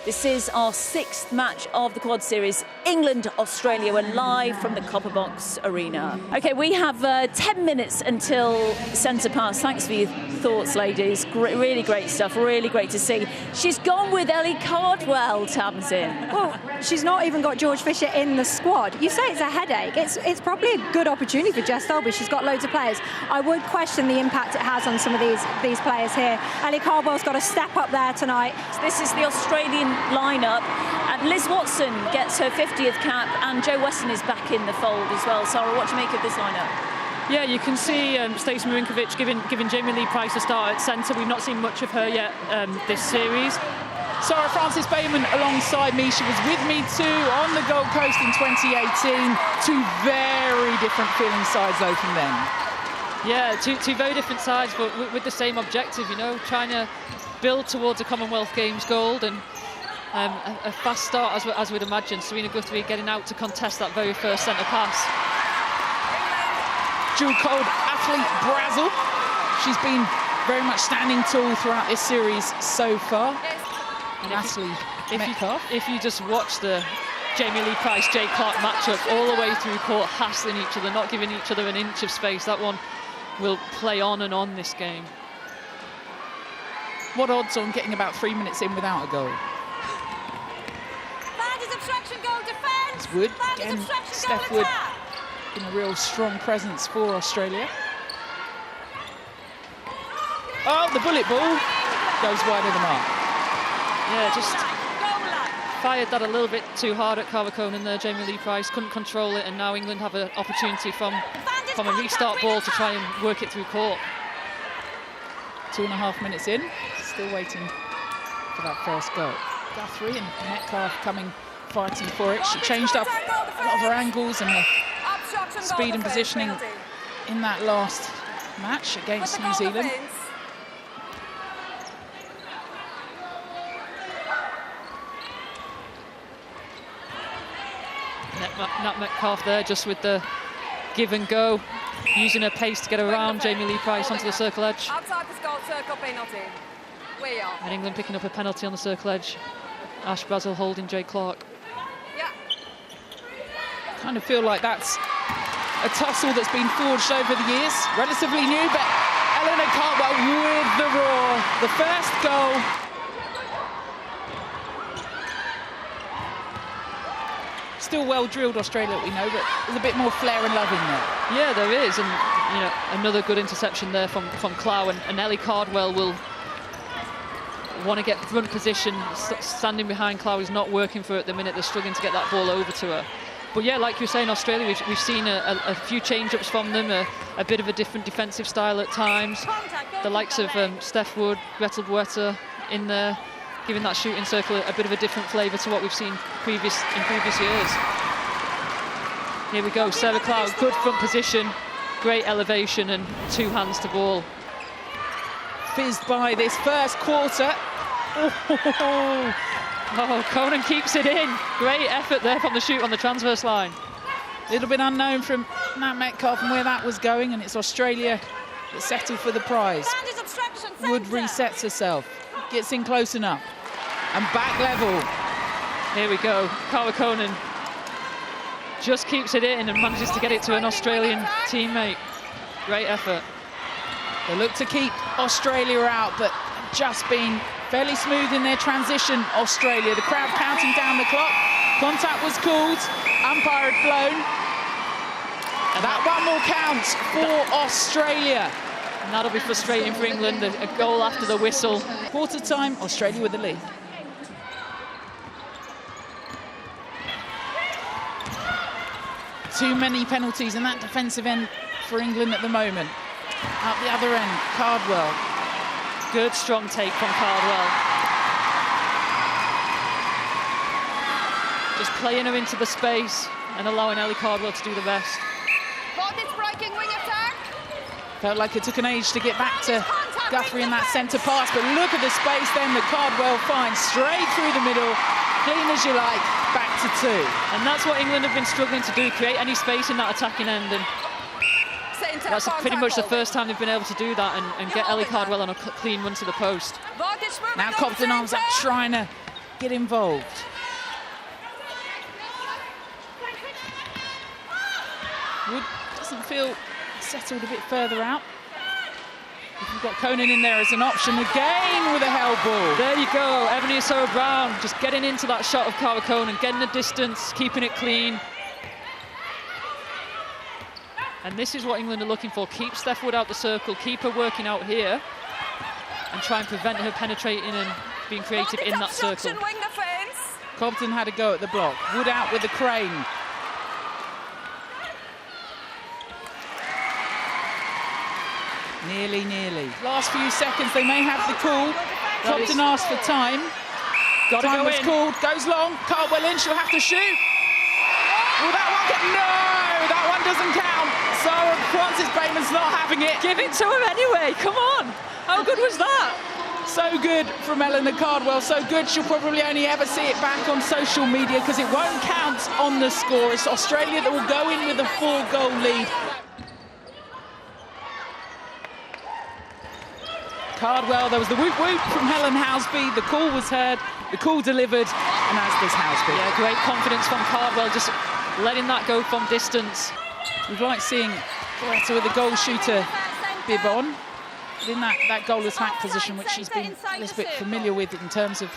This is our 6th match of the Quad Series. England, Australia. We're live from the Copper Box Arena. OK, we have 10 minutes until centre pass. Thanks for your thoughts, ladies. Really great stuff. Really great to see. She's gone with Ellie Cardwell, Tamsin. Well, she's not even got George Fisher in the squad. You say it's a headache. It's probably a good opportunity for Jess Dolby. She's got loads of players. I would question the impact it has on some of these players here. Ellie Cardwell's got to step up there tonight. So this is the Australian lineup, and Liz Watson gets her 50th cap, and Jo Weston is back in the fold as well. Sarah, what do you make of this lineup? Yeah, you can see Stacey Marinkovic giving Jamie Lee Price a start at centre. We've not seen much of her yet this series. Sarah Francis-Bayman alongside me. She was with me too on the Gold Coast in 2018. Two very different feeling sides though from them. Yeah, two very different sides, but with the same objective, you know, trying to build towards a Commonwealth Games gold, and a fast start, as we'd imagine. Serena Guthrie getting out to contest that very first centre pass. Dual-code athlete Brazel. She's been very much standing tall throughout this series so far. And Ashley Metcalf. If you just watch the Jamie Lee Price, Jay Clark matchup all the way through court, hassling each other, not giving each other an inch of space, that one will play on and on this game. What odds on getting about 3 minutes in without a goal? It's Wood, again, Steph Wood in a real strong presence for Australia. Oh, the bullet ball goes wide of the mark. Yeah, just fired that a little bit too hard at Carver-Conan there. Jamie Lee Price couldn't control it, and now England have an opportunity from a restart ball to try and work it through court. 2.5 minutes in, still waiting for that first goal. Guthrie and Metcalf coming, fighting for it. She changed up a lot of her angles and her speed and positioning in that last match against New Zealand. Nat Metcalf there, just with the give and go, using her pace to get around Jamie Lee Price onto the circle edge. And England picking up a penalty on the circle edge. Ash Brazel holding Jay Clark. Kind of feel like that's a tussle that's been forged over the years. Relatively new, but Eleanor Cardwell with the roar. The first goal. Still well drilled Australia, we know, but there's a bit more flair and love in there. Yeah, there is, and you know, another good interception there from Clow, and Ellie Cardwell will want to get front position. Standing behind Clow is not working for her at the minute. They're struggling to get that ball over to her. But yeah, like you're saying, Australia, we've seen a few change-ups from them, a bit of a different defensive style at times. The likes of Steph Wood, Gretel Bueta in there, giving that shooting circle a bit of a different flavour to what we've seen in previous years. Here we go, Sarah Clow, good front position, great elevation, and two hands to ball. Fizzed by this first quarter. Oh, Conan keeps it in. Great effort there from the shoot on the transverse line. A little bit unknown from Nat Metcalf and where that was going, and it's Australia that settled for the prize. Wood resets herself, gets in close enough, and back level. Here we go, Carver-Conan just keeps it in and manages to get it to an Australian teammate. Great effort. They look to keep Australia out, but just been fairly smooth in their transition, Australia. The crowd counting down the clock. Contact was called, umpire had blown. And that one will count for Australia. And that'll be frustrating for England, a goal after the whistle. Quarter time, Australia with the lead. Too many penalties in that defensive end for England at the moment. Out the other end, Cardwell. Good strong take from Cardwell. Just playing her into the space and allowing Ellie Cardwell to do the rest. Felt like it took an age to get back to Guthrie in that centre pass, but look at the space then that Cardwell finds straight through the middle, clean as you like, back to two. And that's what England have been struggling to do, create any space in that attacking end, and that's pretty much the first time they've been able to do that and get Ellie Cardwell on a clean run to the post. Now Cobden arms up, trying to get involved. Wood doesn't feel settled a bit further out. If you've got Conan in there as an option again with a held ball. There you go, Ebony Brown just getting into that shot of Cara Conan, getting the distance, keeping it clean. And this is what England are looking for. Keep Steph Wood out the circle, keep her working out here, and try and prevent her penetrating and being creative in that circle. Compton had a go at the block. Wood out with the crane. Nearly. Last few seconds, they may have the call. Compton asked for time. Time was called, goes long. Cardwell in, she'll have to shoot. Will that one get... No, that one doesn't count. Sarah Francis-Bateman's not having it. Give it to him anyway, come on. How good was that? So good from Eleanor Cardwell, so good she'll probably only ever see it back on social media because it won't count on the score. It's Australia that will go in with a 4-goal lead. Cardwell, there was the whoop whoop from Helen Housby, the call was heard, the call delivered, and as does Housby. Yeah, great confidence from Cardwell, just letting that go from distance. We've liked seeing Greta with the goal shooter bib on, in that goal attack position, which she's been a little bit familiar with in terms of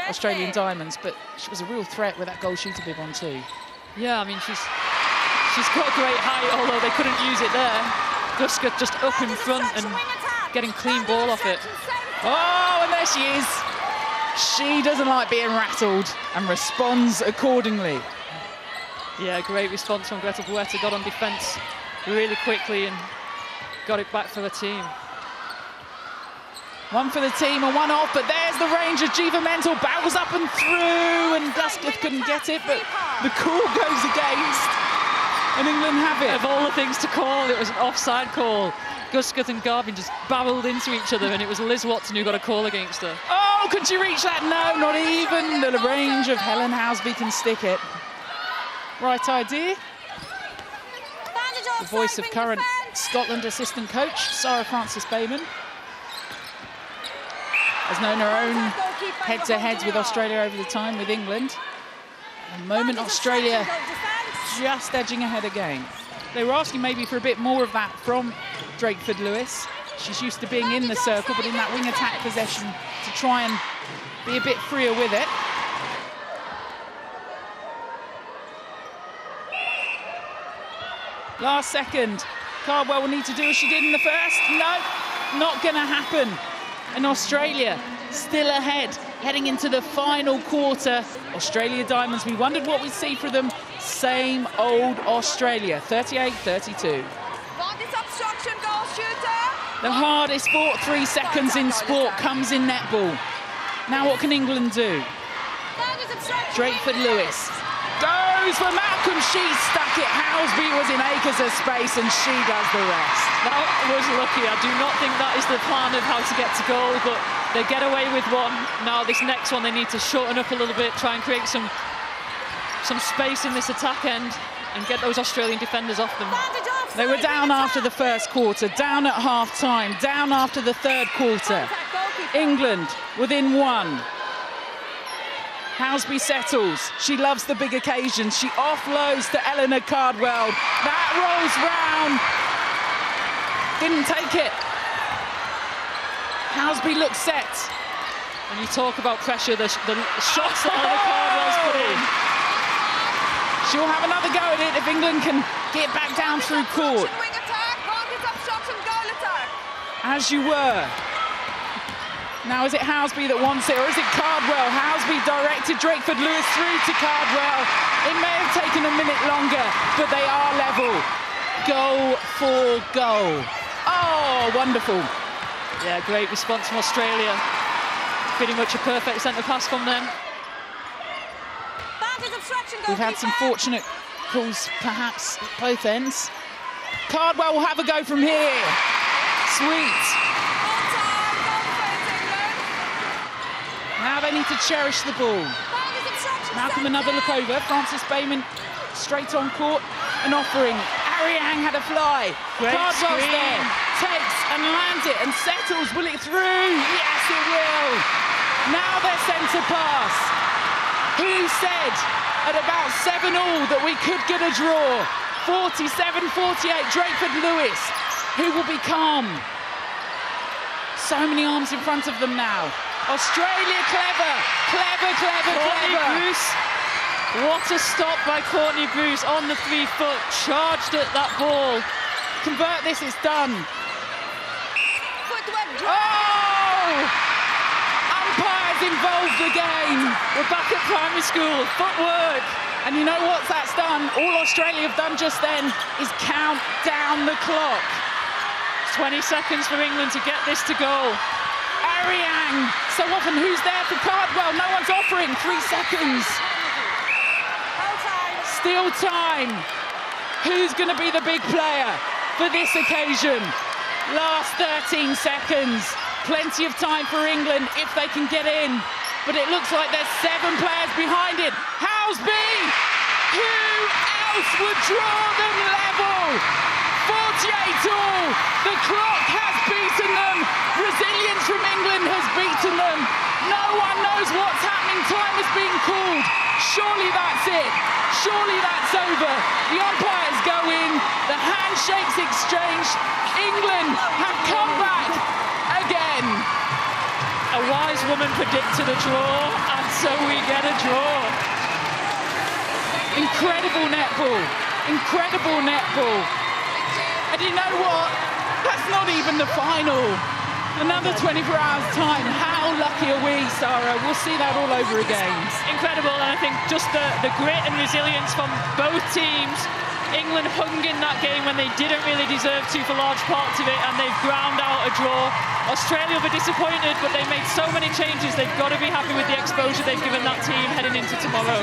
Australian Diamonds, but she was a real threat with that goal shooter bib on too. Yeah, I mean, she's got great height, although they couldn't use it there. Guska just up in front and getting clean ball off it. Oh, and there she is. She doesn't like being rattled and responds accordingly. Yeah, great response from Greta Bueta, got on defence really quickly and got it back for the team. One for the team and one off, but there's the Ranger. Jiva Mental barrels up and through, and Gusketh couldn't get it, but the call goes against, and England have it. Of all the things to call, it was an offside call. Gusketh and Garvin just barreled into each other, and it was Liz Watson who got a call against her. Oh, could she reach that? No, not even the range of Helen Housby can stick it. Right idea. The voice of current Scotland assistant coach, Sarah Francis-Bateman, has known her own head-to-heads with Australia over the time with England. At the moment, Australia just edging ahead again. They were asking maybe for a bit more of that from Drakeford Lewis. She's used to being in the circle, but in that wing attack possession to try and be a bit freer with it. Last second, Cardwell will need to do as she did in the first. No, not going to happen. And Australia still ahead, heading into the final quarter. Australia Diamonds, we wondered what we'd see for them. Same old Australia, 38-32. The hardest fought 3 seconds in sport comes in netball. Now what can England do? Drakeford Lewis goes for Malcolm, she stuck it. Housby was in acres of space and she does the rest. That was lucky. I do not think that is the plan of how to get to goal, but they get away with one. Now this next one they need to shorten up a little bit, try and create some space in this attack end and get those Australian defenders off them. They were down after the first quarter, down at half-time, down after the third quarter. England within 1. Housby settles. She loves the big occasions. She offloads to Eleanor Cardwell. That rolls round. Didn't take it. Housby looks set. And you talk about pressure, the shots that Eleanor Cardwell's put in. She'll have another go at it if England can get back down through court. As you were. Now is it Housby that wants it, or is it Cardwell? Housby directed Drakeford Lewis through to Cardwell. It may have taken a minute longer, but they are level. Goal for goal. Oh, wonderful. Yeah, great response from Australia. Pretty much a perfect centre pass from them. We've had some fortunate calls, perhaps, at both ends. Cardwell will have a go from here. Sweet. Now they need to cherish the ball. Malcolm, another look over. Francis-Bateman straight on court and offering. Ariang had a fly. Cardwell's there. Takes and lands it and settles. Will it through? Yes, it will. Now their centre pass. Who said at about 7-all that we could get a draw? 47-48, Drakeford-Lewis. Who will be calm? So many arms in front of them now. Australia clever. Bruce. What a stop by Courtney Bruce on the 3-foot, charged at that ball. Convert this, it's done. Oh! Umpires involved again. We're back at primary school, footwork. And you know what that's done? All Australia have done just then is count down the clock. 20 seconds for England to get this to go. Ariang, so often who's there for Cardwell? No one's offering, 3 seconds. Still time. Who's going to be the big player for this occasion? Last 13 seconds. Plenty of time for England if they can get in. But it looks like there's 7 players behind it. Housby! Who else would draw them level? 48-all. The clock has beaten them. Resilience from England has beaten them. No one knows what's happening. Time is being called. Surely that's it. Surely that's over. The umpires go in. The handshakes exchanged. England have come back again. A wise woman predicted a draw, and so we get a draw. Incredible netball. Incredible netball. And you know what? That's not even the final. Another 24 hours time. How lucky are we, Sarah? We'll see that all over again. Incredible, and I think just the grit and resilience from both teams. England hung in that game when they didn't really deserve to for large parts of it, and they've ground out a draw. Australia will be disappointed, but they made so many changes. They've got to be happy with the exposure they've given that team heading into tomorrow.